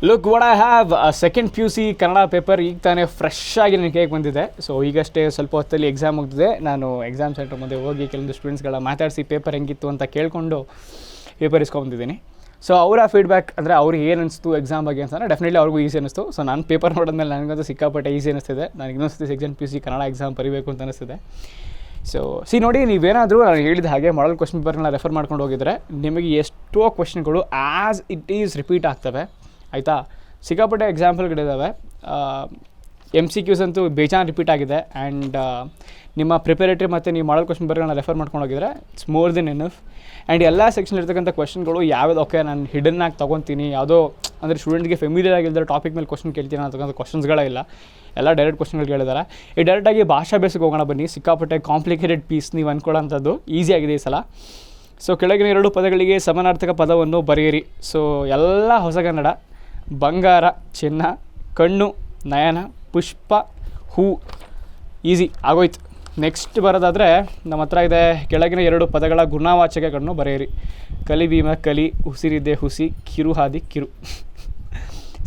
Look what I have second P U C Kannada paper ಈಗ ತಾನೇ fresh ಆಗಿ ನನಗೆ ಕೇಕ್ ಬಂದಿದೆ. ಸೊ ಈಗಷ್ಟೇ ಸ್ವಲ್ಪ ಹೊತ್ತಲ್ಲಿ ಎಕ್ಸಾಮ್ ಮುಗಿದಿದೆ. ನಾನು ಎಕ್ಸಾಮ್ ಸೆಂಟರ್ ಮುಂದೆ ಹೋಗಿ ಕೆಲವೊಂದು ಸ್ಟೂಡೆಂಟ್ಸ್ಗಳ ಮಾತಾಡಿಸಿ ಪೇಪರ್ ಹೆಂಗಿತ್ತು ಅಂತ ಕೇಳಿಕೊಂಡು ಪೇಪರ್ ಇಸ್ಕೊಂಬಂದಿದ್ದೀನಿ. ಸೊ ಅವರ ಫೀಡ್ಬ್ಯಾಕ್ ಅಂದರೆ ಅವ್ರಿಗೆ ಏನು ಅನಿಸ್ತು ಎಕ್ಸಾಮ್ ಬಗ್ಗೆ ಅಂತಂದರೆ ಡೆಫಿನೆಟ್ಲಿ ಅವ್ರಿಗೂ ಈಸಿ ಅನ್ನಿಸ್ತು. ಸೊ ನಾನು ಪೇಪರ್ ನೋಡಿದ್ಮೇಲೆ ನನಗಂತೂ ಸಿಕ್ಕಾಪಟ್ಟೆ ಈಸಿ ಅನ್ನಿಸ್ತಿದೆ. ನನಗೆ ಇನ್ನೊಂದು second P U C Kannada exam ಬರೀಬೇಕು ಅಂತ ಅನಿಸ್ತಿದೆ. ಸೊ ನೋಡಿ, ನೀವೇನಾದರೂ ನಾನು ಹೇಳಿದ ಹಾಗೆ ಮಾಡಲ್ ಕ್ವಶ್ಚನ್ ಪೇಪರ್ನ ರೆಫರ್ ಮಾಡ್ಕೊಂಡು ಹೋಗಿದ್ರೆ ನಿಮಗೆ ಎಷ್ಟೋ ಕ್ವಶ್ಚನ್ಗಳು ಆ್ಯಸ್ ಇಟ್ ಈಸ್ ರಿಪೀಟ್ ಆಗ್ತವೆ. ಆಯಿತಾ, ಸಿಕ್ಕಾಪಟ್ಟೆ ಎಕ್ಸಾಂಪಲ್ಗಳಿದ್ದಾವೆ. MCQs ಅಂತೂ ಬೇಜಾನ್ ರಿಪೀಟ್ ಆಗಿದೆ. ಆ್ಯಂಡ್ ನಿಮ್ಮ ಪ್ರಿಪೇರೇಟರಿ ಮತ್ತು ನೀವು ಮಾಡಲ್ ಕ್ವಶ್ಚನ್ ಪೇಪರ್ಗಳನ್ನ ರೆಫರ್ ಮಾಡ್ಕೊಂಡು ಹೋಗಿದ್ರೆ it's more than enough. And ಎಲ್ಲ ಸೆಕ್ಷನ್ ಇರ್ತಕ್ಕಂಥ ಕ್ವಶ್ಚನ್ಗಳು ಯಾವ್ದು ಓಕೆ ನಾನು ಹಿಡನ್ನಾಗಿ ತೊಗೊತೀನಿ, ಯಾವುದೋ ಅಂದರೆ ಸ್ಟೂಡೆಂಟ್ಗೆ ಫೆಮಿಲಿಯರ್ ಆಗಿಲ್ಲದ್ರೆ ಟಾಪಿಕ್ ಮೇಲೆ ಕ್ವಶ್ಚನ್ ಕೇಳ್ತೀನಿ ಅಂತಕ್ಕಂಥ ಕ್ವಶ್ಚನ್ಸ್ಗಳೇ ಇಲ್ಲ. ಎಲ್ಲ ಡೈರೆಕ್ಟ್ ಕ್ವಶ್ಚನ್ಗಳು ಕೇಳಿದ್ದಾರೆ. ಈ ಡೈರೆಕ್ಟಾಗಿ ಭಾಷಾ ಬೇಸಿಗೆ ಹೋಗೋಣ ಬನ್ನಿ. ಸಿಕ್ಕಾಪಟ್ಟೆ ಕಾಂಪ್ಲಿಕೇಟೆಡ್ ಪೀಸ್ ನೀವು ಅಂದ್ಕೊಳ್ಳೋಂಥದ್ದು ಈಸಿಯಾಗಿದೆ ಈ ಸಲ. ಸೊ ಕೆಳಗಿನ 2 ಪದಗಳಿಗೆ ಸಮಾನಾರ್ಥಕ ಪದವನ್ನು ಬರೆಯಿರಿ. ಸೊ ಎಲ್ಲ ಹೊಸಗನ್ನಡ: ಬಂಗಾರ, ಚಿನ್ನ, ಕಣ್ಣು, ನಯನ, ಪುಷ್ಪ, ಹೂ. ಈಸಿ ಆಗೋಯ್ತು. ನೆಕ್ಸ್ಟ್ ಬರೋದಾದರೆ ನಮ್ಮ ಹತ್ರ ಇದೆ, ಕೆಳಗಿನ 2 ಪದಗಳ ಗುಣವಾಚಕಗಳನ್ನು ಬರೆಯಿರಿ. ಕಲಿಭೀಮ, ಕಲಿ, ಉಸಿರಿದೆ, ಹುಸಿ, ಕಿರು ಹಾದಿ, ಕಿರು.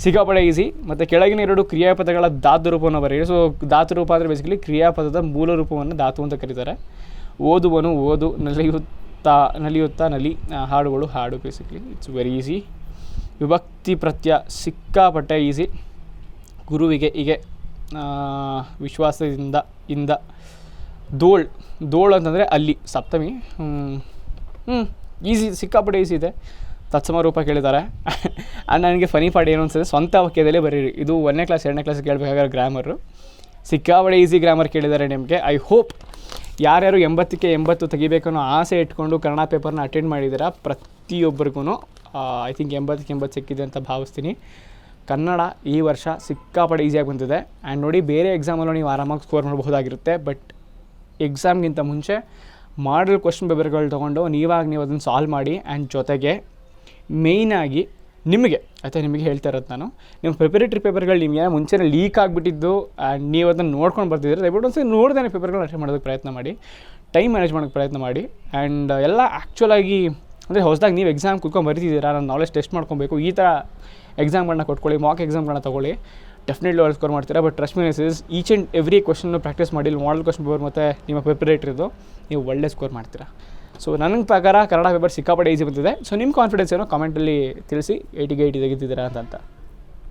ಸಿಕ್ಕಾಪಡೆ ಈಸಿ. ಮತ್ತು ಕೆಳಗಿನ 2 ಕ್ರಿಯಾಪದಗಳ ಧಾತು ರೂಪವನ್ನು ಬರೆಯಿರಿ. ಸೊ ಧಾತು ರೂಪ ಅಂದರೆ ಬೇಸಿಕಲಿ ಕ್ರಿಯಾಪದದ ಮೂಲ ರೂಪವನ್ನು ಧಾತು ಅಂತ ಕರೀತಾರೆ. ಓದುವನು, ಓದು, ನಲಿಯುತ್ತಾ, ನಲಿ, ಹಾಡುಗಳು, ಹಾಡು. Basically it's very easy. ವಿಭಕ್ತಿ ಪ್ರತ್ಯಯ ಸಿಕ್ಕಾಪಟ್ಟೆ ಈಸಿ. ಗುರುವಿಗೆ, ಹೀಗೆ, ವಿಶ್ವಾಸದಿಂದ, ಇಂದ. ದೋಳ್ ಅಂತಂದರೆ ಅಲ್ಲಿ, ಸಪ್ತಮಿ. ಈಸಿ, ಸಿಕ್ಕಾಪಟ್ಟೆ ಈಸಿ ಇದೆ. ತತ್ಸಮ ರೂಪ ಕೇಳಿದ್ದಾರೆ. ಆ್ಯಂಡ್ ನನಗೆ ಫನಿ ಪಾರ್ಟ್ ಏನು ಅನ್ಸುತ್ತೆ, ಸ್ವಂತ ವಾಕ್ಯದಲ್ಲೇ ಬರೀರಿ. ಇದು 1ನೇ ಕ್ಲಾಸ್ 2ನೇ ಕ್ಲಾಸ್ ಕೇಳಬೇಕಾದ್ರೆ ಗ್ರಾಮರು. ಸಿಕ್ಕಾಪಟ್ಟೆ ಈಸಿ ಗ್ರಾಮರ್ ಕೇಳಿದ್ದಾರೆ ನಿಮಗೆ. ಐ ಹೋಪ್ ಯಾರ್ಯಾರು 80ಕ್ಕೆ 80 ತೆಗಿಬೇಕನ್ನೋ ಆಸೆ ಇಟ್ಕೊಂಡು ಕನ್ನಡ ಪೇಪರ್ನ ಅಟೆಂಡ್ ಮಾಡಿದ್ದೀರಾ ಪ್ರತಿಯೊಬ್ಬರಿಗೂ ಐ ಥಿಂಕ್ 80ಕ್ಕೆ 80 ಸಿಕ್ಕಿದೆ ಅಂತ ಭಾವಿಸ್ತೀನಿ. ಕನ್ನಡ ಈ ವರ್ಷ ಸಿಕ್ಕಾಪಟ್ಟೆ ಈಸಿಯಾಗಿ ಬಂದಿದೆ. ಆ್ಯಂಡ್ ನೋಡಿ, ಬೇರೆ ಎಕ್ಸಾಮಲ್ಲೂ ನೀವು ಆರಾಮಾಗಿ ಸ್ಕೋರ್ ಮಾಡಬಹುದಾಗಿರುತ್ತೆ. ಬಟ್ ಎಕ್ಸಾಮ್ಗಿಂತ ಮುಂಚೆ ಮಾಡಲ್ ಕ್ವಶ್ಚನ್ ಪೇಪರ್ಗಳು ತೊಗೊಂಡು ನೀವು ಅದನ್ನು ಸಾಲ್ವ್ ಮಾಡಿ. ಆ್ಯಂಡ್ ಜೊತೆಗೆ ಮೇಯ್ನಾಗಿ ನಿಮಗೆ ಹೇಳ್ತಾ ಇರೋದು ನಾನು, ನಿಮ್ಮ ಪ್ರಿಪರೇಟರಿ ಪೇಪರ್ಗಳು ನಿಮಗೆ ಮುಂಚೆನೇ ಲೀಕ್ ಆಗಿಬಿಟ್ಟಿದ್ದು ಆ್ಯಂಡ್ ನೀವು ಅದನ್ನು ನೋಡ್ಕೊಂಡು ಬರ್ತಿದ್ದೀರಿ. ದಯವಿಟ್ಟು ಒಂದ್ಸರಿ ನೋಡ್ದೇ ಪೇಪರ್ಗಳನ್ನ ಅಟೆಂಡ್ ಮಾಡೋದಕ್ಕೆ ಪ್ರಯತ್ನ ಮಾಡಿ, ಟೈಮ್ ಮ್ಯಾನೇಜ್ ಮಾಡೋಕ್ಕೆ ಪ್ರಯತ್ನ ಮಾಡಿ. ಆ್ಯಂಡ್ ಎಲ್ಲ ಆ್ಯಕ್ಚುಲಾಗಿ ಅಂದರೆ ಹೊಸದಾಗಿ ನೀವು ಎಕ್ಸಾಮ್ ಕುತ್ಕೊಂಡು ಬರ್ತಿದ್ದೀರಾ, ನಾನು ನಾಲೆಜ್ ಟೆಸ್ಟ್ ಮಾಡ್ಕೊಬೇಕು, ಈ ಥರ ಎಕ್ಸಾಮ್ಗಳನ್ನ ಕೊಟ್ಕೊಳ್ಳಿ, ಮಾಕ್ ಎಕ್ಸಾಮ್ಗಳನ್ನ ತೊಗೊಳ್ಳಿ, ಡೆಫಿನೆಟ್ಲಿ ಒಳ್ಳೆ ಸ್ಕೋರ್ ಮಾಡ್ತೀರಾ. But trust me, each and every ಕ್ವಶ್ಚನ್ನು ಪ್ರಾಕ್ಟೀಸ್ ಮಾಡಿ ಮಾಡಲ್ ಕ್ವಶ್ಚನ್ ಪೇಪರ್ ಮತ್ತು ನಿಮ್ಮ ಪ್ರಿಪರೇಟರಿದು ನೀವು ಒಳ್ಳೆ ಸ್ಕೋರ್ ಮಾಡ್ತೀರಾ. ಸೊ ನನ್ನ ಪ್ರಕಾರ ಕನ್ನಡ ಪೇಪರ್ ಸಿಕ್ಕಾಪಟ್ಟೆ ಈಸಿ ಬಂದಿದೆ. ಸೊ ನಿಮ್ಮ ಕಾನ್ಫಿಡೆನ್ಸ್ ಏನೋ ಕಾಮೆಂಟಲ್ಲಿ ತಿಳಿಸಿ. 80ಗೆ 80 ತೆಗಿತಿದ್ದೀರಾ ಅಂತ.